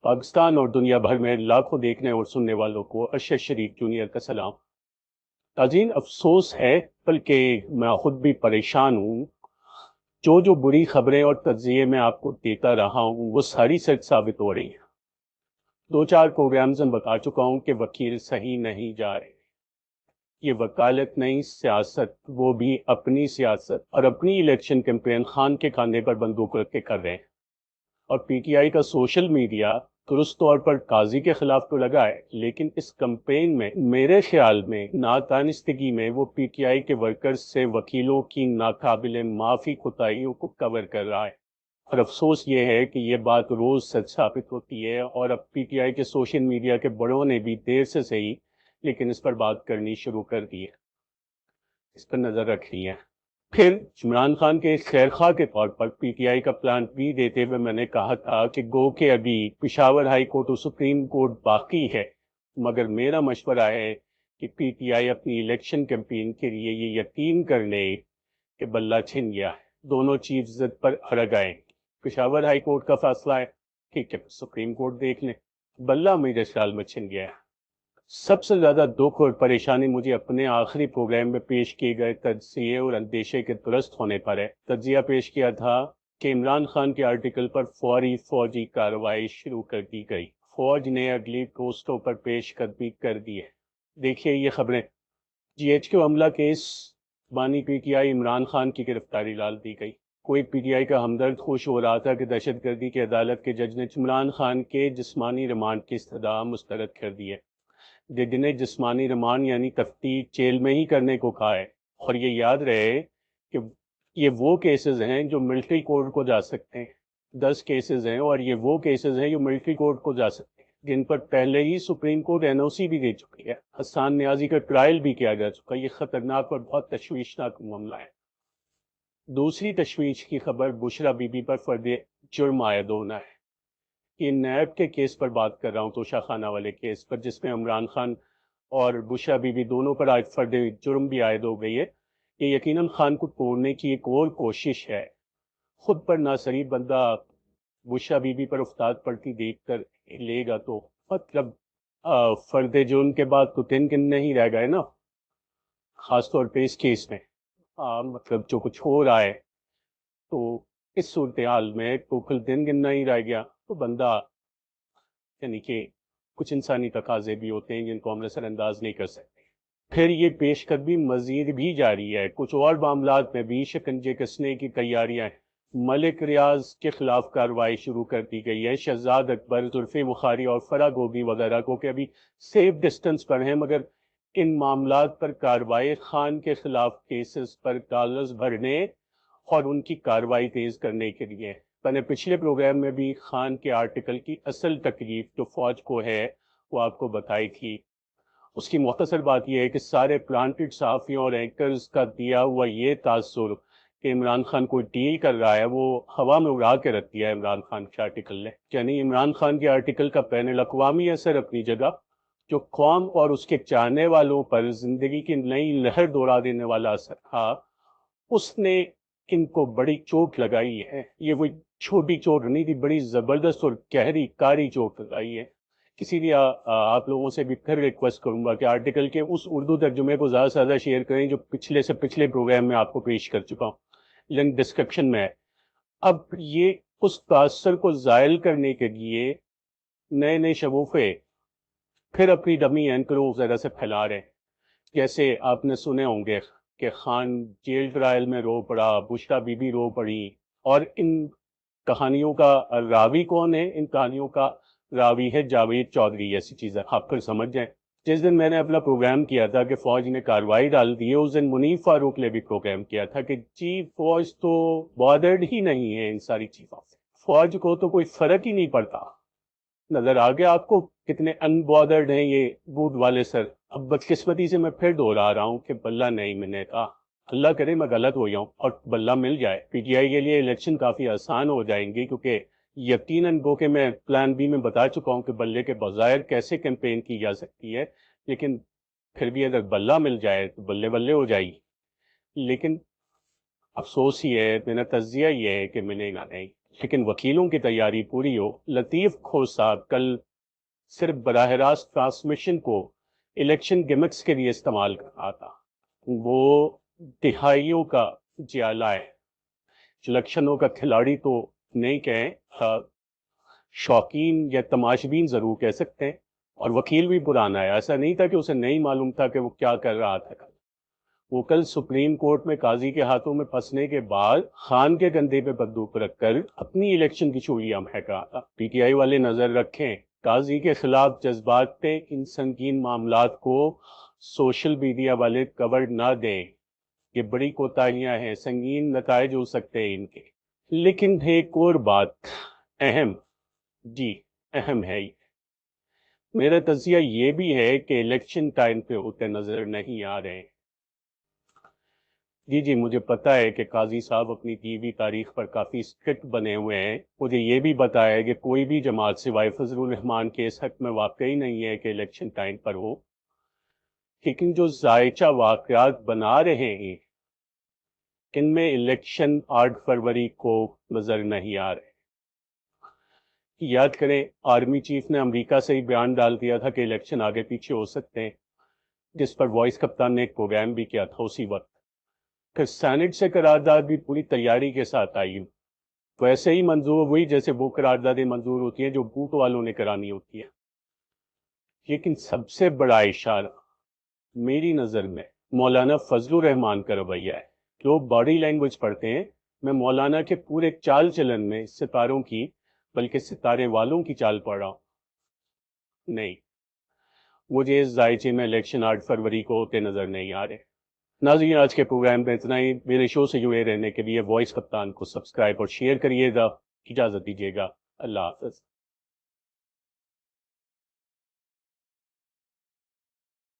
پاکستان اور دنیا بھر میں لاکھوں دیکھنے اور سننے والوں کو ارشد شریف جونیئر کا سلام۔ تاجین، افسوس ہے بلکہ میں خود بھی پریشان ہوں، جو بری خبریں اور تجزیے میں آپ کو دیتا رہا ہوں وہ ساری سچ ثابت ہو رہی ہیں۔ دو چار پروگرامز میں بتا چکا ہوں کہ وکیل صحیح نہیں جا رہے۔ یہ وکالت نہیں، سیاست، وہ بھی اپنی سیاست اور اپنی الیکشن کیمپین خان کے کاندھے پر بندوق رکھ کے کر رہے ہیں۔ اور پی ٹی آئی کا سوشل میڈیا درست طور پر قاضی کے خلاف تو لگا ہے، لیکن اس کمپین میں میرے خیال میں نادانستگی میں وہ پی ٹی آئی کے ورکرز سے وکیلوں کی ناقابل معافی کوتاہیوں کو کور کر رہا ہے۔ اور افسوس یہ ہے کہ یہ بات روز سچ ثابت ہوتی ہے، اور اب پی ٹی آئی کے سوشل میڈیا کے بڑوں نے بھی دیر سے صحیح لیکن اس پر بات کرنی شروع کر دی ہے، اس پر نظر رکھنی ہے۔ پھر عمران خان کے خیر خواہ کے طور پر پی ٹی آئی کا پلان بی دیتے ہوئے میں نے کہا تھا کہ گو کہ ابھی پشاور ہائی کورٹ اور سپریم کورٹ باقی ہے، مگر میرا مشورہ ہے کہ پی ٹی آئی اپنی الیکشن کیمپین کے لیے یہ یقین کر لے کہ بلہ چھن گیا ہے، دونوں چیف ضد پر اڑگ آئیں۔ پشاور ہائی کورٹ کا فیصلہ ہے، ٹھیک ہے، سپریم کورٹ دیکھ لیں، بلہ میرے خیال میں چھن گیا ہے۔ سب سے زیادہ دکھ اور پریشانی مجھے اپنے آخری پروگرام میں پیش کیے گئے تجزیے اور اندیشے کے درست ہونے پر ہے۔ تجزیہ پیش کیا تھا کہ عمران خان کے آرٹیکل پر فوری فوجی کارروائی شروع کر دی گئی، فوج نے اگلی پوسٹوں پر پیش قدمی کر دی ہے۔ دیکھیے یہ خبریں، جی ایچ کیو حملہ کیس بانی P T I Imran Khan کی گرفتاری ڈال دی گئی۔ کوئی پی ٹی آئی کا ہمدرد خوش ہو رہا تھا کہ دہشت گردی کی عدالت کے جج نے عمران خان کے جسمانی ریمانڈ کی استدعا مسترد کر دی ہے۔ جج نے جسمانی ریمانڈ یعنی تفتیش جیل میں ہی کرنے کو کہا ہے، اور یہ یاد رہے کہ یہ وہ کیسز ہیں جو ملٹری کورٹ کو جا سکتے ہیں، 10 کیسز ہیں، اور یہ وہ کیسز ہیں جو ملٹری کورٹ کو جا سکتے ہیں، جن پر پہلے ہی سپریم کورٹ این او سی بھی دے چکی ہے، حسان نیازی کا ٹرائل بھی کیا جا چکا ہے۔ یہ خطرناک اور بہت تشویشناک معاملہ ہے۔ دوسری تشویش کی خبر بشرا بی بی پر فرد جرم عائد ہونا ہے۔ یہ نیب کے کیس پر بات کر رہا ہوں، توشہ خانہ والے کیس پر، جس میں عمران خان اور بشرا بی بی دونوں پر آج فرد جرم بھی عائد ہو گئی ہے۔ یہ یقیناً خان کو توڑنے کی ایک اور کوشش ہے۔ خود پر ناصری بندہ بشرا بی بی پر افتاد پڑتی دیکھ کر لے گا تو مطلب فرد جرم کے بعد تو 3 دن نہیں رہ گئے نا، خاص طور پہ اس کیس میں، مطلب جو کچھ ہو رہا ہے، تو اس صورتحال میں تو کل دن گننا ہی رہ گیا، تو بندہ یعنی کہ کچھ انسانی تقاضے بھی ہوتے ہیں جن کو ہم نظر انداز نہیں کر سکتے۔ پھر یہ پیش قدمی مزید بھی جاری ہے، کچھ اور معاملات میں بھی شکنجے کسنے کی تیاریاں ہیں۔ ملک ریاض کے خلاف کارروائی شروع کر دی گئی ہے، شہزاد اکبر، زلفی بخاری اور فرح گوبی وغیرہ کو کہ ابھی سیف ڈسٹنس پر ہیں، مگر ان معاملات پر کارروائی، خان کے خلاف کیسز پر کاغذ بھرنے اور ان کی کارروائی تیز کرنے کے لیے۔ میں نے پچھلے پروگرام میں بھی خان کے آرٹیکل کی اصل تکلیف جو فوج کو ہے وہ آپ کو بتائی تھی۔ اس کی مختصر بات یہ ہے کہ سارے پلانٹڈ صحافیوں اور اینکرز کا دیا ہوا یہ تاثر کہ عمران خان کوئی ڈیل کر رہا ہے، وہ ہوا میں اڑا کے رکھ دیا ہے عمران خان کے آرٹیکل نے۔ یعنی عمران خان کے آرٹیکل کا بین الاقوامی اثر اپنی جگہ، جو قوم اور اس کے چاہنے والوں پر زندگی کی نئی لہر دوڑا دینے والا اثر تھا، اس نے ان کو بڑی چوٹ لگائی ہے۔ یہ کوئی چھوٹی چوٹ نہیں تھی، بڑی زبردست اور گہری کاری چوٹ لگائی ہے۔ اسی لیے آپ لوگوں سے بھی پھر ریکویسٹ کروں گا کہ آرٹیکل کے اس اردو ترجمے کو زیادہ سے زیادہ شیئر کریں جو پچھلے سے پچھلے پروگرام میں آپ کو پیش کر چکا ہوں، لنک ڈسکرپشن میں ہے۔ اب یہ اس تاثر کو زائل کرنے کے لیے نئے نئے شگوفے پھر اپنی ڈمی اینکروں وغیرہ سے پھیلا رہے ہیں، جیسے آپ نے سنے ہوں گے کہ خان جیل ٹرائل میں رو پڑا، بشرا بی بی رو پڑی، اور ان کہانیوں کا راوی کون ہے؟ ان کہانیوں کا راوی ہے جاوید چودھری، ایسی چیز ہے، آپ پھر سمجھ جائیں۔ جس دن میں نے اپنا پروگرام کیا تھا کہ فوج نے کارروائی ڈال دی ہے، اس دن منیف فاروق نے بھی پروگرام کیا تھا کہ جی فوج تو بارڈرڈ ہی نہیں ہے ان ساری چیزوں سے، فوج کو تو کوئی فرق ہی نہیں پڑتا۔ نظر آ گیا آپ کو کتنے ان بارڈرڈ ہیں یہ بود والے سر۔ اب بدقسمتی سے میں پھر دوہرا رہا ہوں کہ بلہ نہیں ملنے کا، اللہ کرے میں غلط ہو جاؤں اور بلہ مل جائے، پی ٹی آئی کے لیے الیکشن کافی آسان ہو جائیں گی، کیونکہ یقیناً گو کہ میں پلان بی میں بتا چکا ہوں کہ بلے کے بظاہر کیسے کیمپین کی جا سکتی ہے، لیکن پھر بھی اگر بلہ مل جائے تو بلے بلے ہو جائے گی۔ لیکن افسوس ہی ہے، میرا تجزیہ یہ ہے کہ ملے گا نہیں۔ لیکن وکیلوں کی تیاری پوری ہو۔ لطیف کھو صاحب کل صرف براہ راست ٹرانسمیشن کو الیکشن گمکس کے لیے استعمال کر رہا تھا۔ وہ دہائیوں کا جیالہ ہے، الیکشنوں کا کھلاڑی تو نہیں کہیں، شوقین یا تماشبین ضرور کہہ سکتے ہیں۔ اور وکیل بھی پرانا ہے، ایسا نہیں تھا کہ اسے نہیں معلوم تھا کہ وہ کیا کر رہا تھا۔ وہ کل سپریم کورٹ میں قاضی کے ہاتھوں میں پھنسنے کے بعد خان کے کندھے پہ بندوق رکھ کر اپنی الیکشن کی چوڑیاں مہک رہا تھا۔ پی ٹی آئی والے نظر رکھیں، قاضی کے خلاف جذبات پہ ان سنگین معاملات کو سوشل میڈیا والے کور نہ دیں، یہ بڑی کوتاہیاں ہیں، سنگین نتائج ہو سکتے ہیں ان کے۔ لیکن ایک اور بات اہم، جی اہم ہے، میرا تجزیہ یہ بھی ہے کہ الیکشن ٹائم پہ ہوتے نظر نہیں آ رہے۔ جی مجھے پتا ہے کہ قاضی صاحب اپنی ٹی تاریخ پر کافی اسٹرکٹ بنے ہوئے ہیں۔ مجھے یہ بھی بتایا ہے کہ کوئی بھی جماعت سوائے فضل الرحمان کے اس حق میں واقعی نہیں ہے کہ الیکشن ٹائم پر ہو، لیکن جو زائچہ واقعات بنا رہے ہیں ان میں الیکشن 8 فروری کو نظر نہیں آ رہے۔ یاد کریں آرمی چیف نے امریکہ سے ہی بیان ڈال دیا تھا کہ الیکشن آگے پیچھے ہو سکتے ہیں، جس پر وائس کپتان نے ایک پروگرام بھی کیا تھا اسی وقت۔ پھر سینٹ سے قرارداد بھی پوری تیاری کے ساتھ آئی، ویسے ہی منظور ہوئی جیسے وہ قراردادیں منظور ہوتی ہیں جو بوٹ والوں نے کرانی ہوتی ہیں۔ لیکن سب سے بڑا اشارہ میری نظر میں مولانا فضل الرحمان کا رویہ ہے۔ لوگ باڈی لینگویج پڑھتے ہیں، میں مولانا کے پورے چال چلن میں ستاروں کی بلکہ ستارے والوں کی چال پڑھ رہا ہوں۔ نہیں، مجھے اس ذائچے میں الیکشن 8 فروری کو ہوتے نظر نہیں آ رہے۔ ناظرین آج کے پروگرام میں اتنا ہی۔ میرے شو سے جڑے رہنے کے لیے وائس کپتان کو سبسکرائب اور شیئر کریے گا۔ اجازت دیجیے گا، اللہ حافظ۔